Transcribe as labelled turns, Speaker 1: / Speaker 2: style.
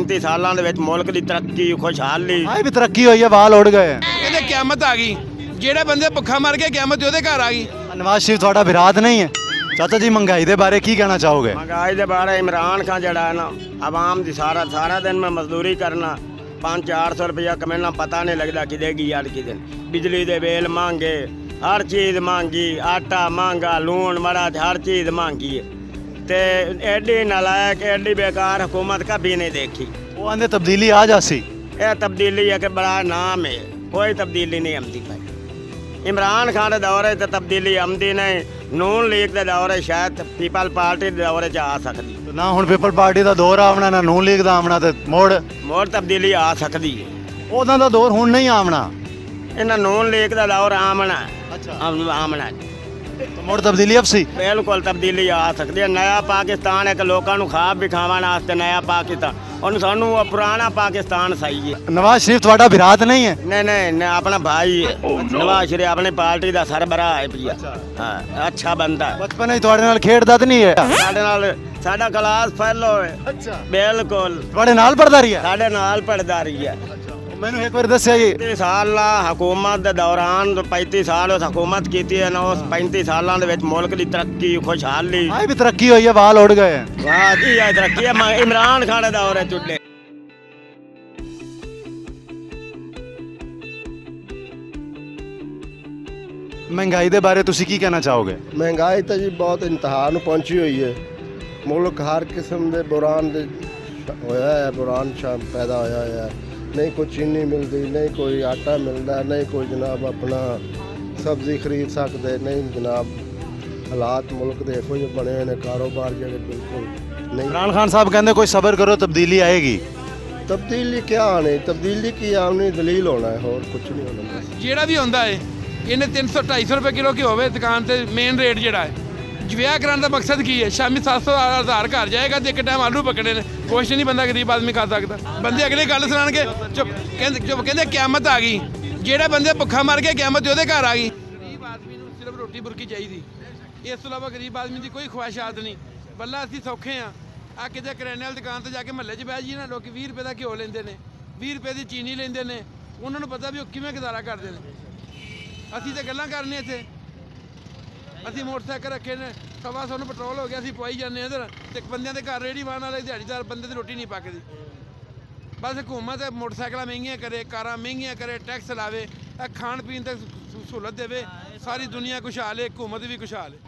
Speaker 1: 35 ਸਾਲਾਂ ਦੇ ਵਿੱਚ ਮੁਲਕ ਦੀ ਤਰੱਕੀ ਖੁਸ਼ਹਾਲੀ
Speaker 2: ਆਏ ਵੀ ਤਰੱਕੀ ਹੋਈ ਹੈ, ਵਾਲ ਉੜ ਗਏ।
Speaker 3: ਕਹਿੰਦੇ ਕਿਆਮਤ ਆ ਗਈ, ਜਿਹੜੇ ਬੰਦੇ ਭੁੱਖਾ ਮਰ ਕੇ ਕਿਆਮਤ ਉਹਦੇ ਘਰ ਆ ਗਈ।
Speaker 2: ਨਵਾਜ਼ ਸ਼ਰੀਫ ਤੁਹਾਡਾ ਵਿਰਾਤ ਨਹੀਂ ਹੈ। ਚਾਚਾ ਜੀ महंगाई ਦੇ ਬਾਰੇ ਕੀ ਕਹਿਣਾ ਚਾਹੋਗੇ?
Speaker 1: महंगाई के बारे इमरान खान जड़ा है ना आवाम की सारा दिन में मजदूरी करना 500-400 रुपया कमाना पता नहीं लगता कि देगी यार कि दिन बिजली के बिल महंगे हर चीज़ महंगी आटा महंगा लून मरच हर चीज़ महंगी है तो एडी नालायक एडी बेकार हुकूमत कभी नहीं देखी।
Speaker 2: वो आंदे तब्दीली आ जासी।
Speaker 1: यह तब्दीली है कि बड़ा नाम है, कोई तब्दीली नहीं आती पाई। इमरान खान के दौरे तो तब्दीली आमदी नहीं, नून लीग के दौरे शायद पीपल पार्टी के दौरे च आ सकती
Speaker 2: ਤੇ ਨਾ ਹੁਣ ਪੀਪਲ ਪਾਰਟੀ ਦਾ ਦੌਰ ਆਉਣਾ, ਨਾ ਨੂਨ ਲੀਗ ਦਾ ਆਉਣਾ, ਤੇ
Speaker 1: मोड़ तब्दीली आ सकती है।
Speaker 2: ਉਹਨਾਂ ਦਾ ਦੌਰ ਹੁਣ ਨਹੀਂ ਆਉਣਾ।
Speaker 1: इन्हें नून लीग का दौर आमना
Speaker 2: ਅੱਛਾ,
Speaker 1: आमना
Speaker 2: ਮੁੜ ਤਬਦੀਲੀ ਅਫਸੀ।
Speaker 1: बिल्कुल तब्दीली आ सकती है। नया पाकिस्तान एक लोगों को खाब विखावन वास्ते नया पाकिस्तान और सानू वो पुराना पाकिस्तान सही है।
Speaker 2: नवाज शरीफ ਤੁਹਾਡਾ ਵਿਰਾਤ नहीं है।
Speaker 1: नहीं अपना भाई है नवाज शरीफ अपनी पार्टी का सरबराह है भैया। हाँ अच्छा बंदा है।
Speaker 2: ਬਚਪਨ ਵਿੱਚ ਤੁਹਾਡੇ ਨਾਲ ਖੇਡਦਾ ਤਾਂ ਨਹੀਂ ਹੈ?
Speaker 1: साडे नाल साडा क्लास फेलो है।
Speaker 2: ਅੱਛਾ,
Speaker 1: बिल्कुल
Speaker 2: ਤੁਹਾਡੇ ਨਾਲ ਪੜਦਾ ਰਹੀ ਹੈ?
Speaker 1: साडे नाल पढ़दा रही है।
Speaker 2: ਮੈਨੂੰ ਇੱਕ ਵਾਰ ਦੱਸਿਆ ਜੀ।
Speaker 1: 35 ਸਾਲ ਹਕੂਮਤ ਦੇ ਦੌਰਾਨ 35 ਸਾਲ ਉਸ ਹਕੂਮਤ ਕੀਤੀ ਹੈ ਨਾ ਉਸ 35 ਸਾਲਾਂ ਦੇ ਵਿੱਚ ਮੁਲਕ ਦੀ ਤਰੱਕੀ ਖੁਸ਼ਹਾਲੀ
Speaker 2: ਆਏ ਵੀ ਤਰੱਕੀ ਹੋਈ ਹੈ, ਵਾਲ ਉੜ ਗਏ।
Speaker 1: ਵਾਹ ਜੀ ਇਹ ਤਰੱਕੀ ਹੈ ਇਮਰਾਨ ਖਾਨ ਦੇ ਦੌਰ ਚੁੱਲੇ।
Speaker 2: ਮਹਿੰਗਾਈ ਦੇ ਬਾਰੇ ਤੁਸੀਂ ਕੀ ਕਹਿਣਾ ਚਾਹੋਗੇ?
Speaker 4: ਮਹਿੰਗਾਈ ਤਾਂ ਜੀ ਬਹੁਤ ਇੰਤਹਾ ਨੂੰ ਪਹੁੰਚੀ ਹੋਈ ਹੈ। ਮੁਲਕ ਹਰ ਕਿਸਮ ਦੇ ਬੁਰਾਨ ਦੇ ਹੋਇਆ ਹੈ, ਬੁਰਾਨ ਪੈਦਾ ਹੋਇਆ ਹੈ। ਨਹੀਂ ਕੋਈ ਚੀਨੀ ਮਿਲਦੀ, ਨਹੀਂ ਕੋਈ ਆਟਾ ਮਿਲਦਾ, ਨਹੀਂ ਕੋਈ ਜਨਾਬ ਆਪਣਾ ਸਬਜ਼ੀ ਖਰੀਦ ਸਕਦੇ, ਨਹੀਂ ਜਨਾਬ ਹਾਲਾਤ ਮੁਲਕ ਦੇ ਇਹੋ ਜਿਹੇ ਬਣੇ ਹੋਏ ਨੇ, ਕਾਰੋਬਾਰ ਜਿਹੜੇ ਬਿਲਕੁਲ ਨਹੀਂ।
Speaker 2: ਇਮਰਾਨ ਖਾਨ ਸਾਹਿਬ ਕਹਿੰਦੇ ਕੋਈ ਸਬਰ ਕਰੋ, ਤਬਦੀਲੀ ਆਏਗੀ।
Speaker 4: ਤਬਦੀਲੀ ਕਿਆ ਆਣੀ, ਤਬਦੀਲੀ ਕੀ ਆਉਣੀ, ਦਲੀਲ ਹੋਣਾ ਹੈ, ਹੋਰ ਕੁਝ ਨਹੀਂ ਹੋਣਾ।
Speaker 3: ਜਿਹੜਾ ਵੀ ਹੁੰਦਾ ਹੈ ਇਹਨੇ 300-250 ਰੁਪਏ ਕਿਲੋ ਘਿਓ ਹੋਵੇ ਦੁਕਾਨ ਤੇ ਮੇਨ ਰੇਟ ਜਿਹੜਾ ਹੈ। ਵਿਆਹ ਕਰਾਉਣ ਦਾ ਮਕਸਦ ਕੀ ਹੈ? ਸ਼ਾਮੀ 700-1000 ਘਰ ਜਾਏਗਾ ਤੇ ਇੱਕ ਟਾਈਮ ਆਲੂ ਪਕੜੇ ਨੇ, ਕੁਛ ਨਹੀਂ ਬੰਦਾ ਗਰੀਬ ਆਦਮੀ ਖਾ ਸਕਦਾ। ਬੰਦੇ ਅਗਲੇ ਗੱਲ ਸੁਣਾਣਗੇ ਚੁੱਪ ਕਹਿੰਦੇ ਕਿਆਮਤ ਆ ਗਈ, ਜਿਹੜੇ ਬੰਦੇ ਭੁੱਖਾ ਮਰ ਕੇ ਕਿਆਮਤ ਉਹਦੇ ਘਰ ਆ ਗਈ। ਗਰੀਬ ਆਦਮੀ ਨੂੰ ਸਿਰਫ ਰੋਟੀ ਬੁਰਕੀ ਚਾਹੀਦੀ, ਇਸ ਤੋਂ ਇਲਾਵਾ ਗਰੀਬ ਆਦਮੀ ਦੀ ਕੋਈ ਖੁਆਇਸ਼ਾਤ ਨਹੀਂ। ਬੱਲਾ ਅਸੀਂ ਸੌਖੇ ਆ। ਆ ਕਿਤੇ ਕਰਿਆਨੇ ਵਾਲੀ ਦੁਕਾਨ ਤੇ ਜਾ ਕੇ ਮਹੱਲੇ 'ਚ ਬਹਿ ਜੀ ਨਾ, ਲੋਕ 20 ਰੁਪਏ ਦਾ ਘਿਓ ਲੈਂਦੇ ਨੇ, 20 ਰੁਪਏ ਦੀ ਚੀਨੀ ਲੈਂਦੇ ਨੇ। ਉਹਨਾਂ ਨੂੰ ਪਤਾ ਵੀ ਉਹ ਕਿਵੇਂ ਗੁਜ਼ਾਰਾ ਕਰਦੇ ਨੇ। ਅਸੀਂ ਤਾਂ ਗੱਲਾਂ ਕਰਨੇ ਇੱਥੇ, ਅਸੀਂ ਮੋਟਰਸਾਈਕਲ ਰੱਖੇ ਨੇ, 125 ਨੂੰ ਪੈਟਰੋਲ ਹੋ ਗਿਆ, ਅਸੀਂ ਪਵਾਈ ਜਾਂਦੇ ਇੱਧਰ, ਤੇ ਬੰਦਿਆਂ ਦੇ ਘਰ ਰੇਹੜੀ ਵਾਹਨ ਵਾਲੇ ਦਿਹਾੜੀਦਾਰ ਬੰਦੇ ਦੀ ਰੋਟੀ ਨਹੀਂ ਪੱਕਦੀ। ਬਸ ਹਕੂਮਤ ਮੋਟਰਸਾਈਕਲਾਂ ਮਹਿੰਗੀਆਂ ਕਰੇ, ਕਾਰਾਂ ਮਹਿੰਗੀਆਂ ਕਰੇ, ਟੈਕਸ ਲਾਵੇ, ਇਹ ਖਾਣ ਪੀਣ ਤੱਕ ਸਹੂਲਤ ਦੇਵੇ, ਸਾਰੀ ਦੁਨੀਆ ਖੁਸ਼ਹਾਲ ਹੈ, ਹਕੂਮਤ ਵੀ ਖੁਸ਼ਹਾਲ ਹੈ।